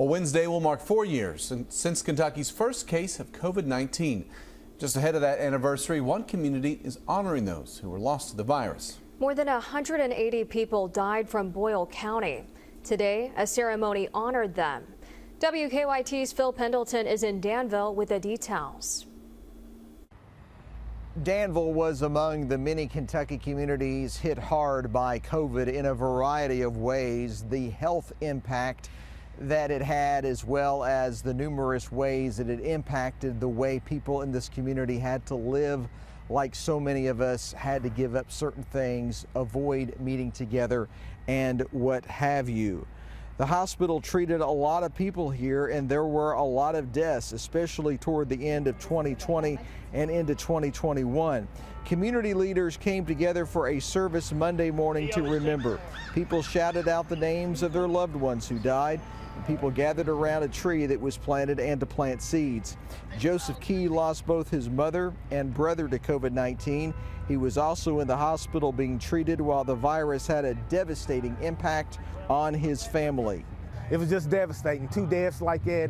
Well, Wednesday will mark 4 years since Kentucky's first case of COVID-19. Just ahead of that anniversary, one community is honoring those who were lost to the virus. More than 180 people died from Boyle County. Today, a ceremony honored them. WKYT's Phil Pendleton is in Danville with the details. Danville was among the many Kentucky communities hit hard by COVID in a variety of ways. The health impact that it had, as well as the numerous ways that it impacted the way people in this community had to live. Like so many of us, had to give up certain things, avoid meeting together, and what have you. The hospital treated a lot of people here, and there were a lot of deaths, especially toward the end of 2020 and into 2021. Community leaders came together for a service Monday morning to remember. People shouted out the names of their loved ones who died. People gathered around a tree that was planted and to plant seeds. Joseph Key lost both his mother and brother to COVID-19. He was also in the hospital being treated while the virus had a devastating impact on his family. It was just devastating. 2 deaths like that,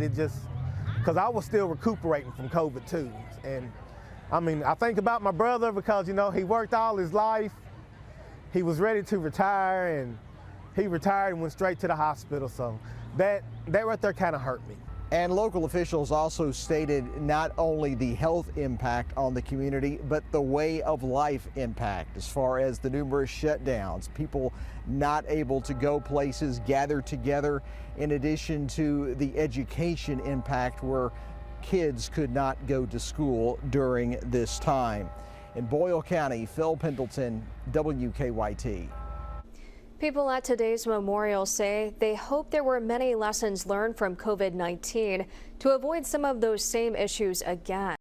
because I was still recuperating from COVID too. And I mean, I think about my brother because, you know, he worked all his life. He was ready to retire, and he retired and went straight to the hospital. So that right there kind of hurt me. And local officials also stated not only the health impact on the community, but the way of life impact as far as the numerous shutdowns, people not able to go places, gather together, in addition to the education impact where kids could not go to school during this time. In Boyle County, Phil Pendleton, WKYT. People at today's memorial say they hope there were many lessons learned from COVID-19 to avoid some of those same issues again.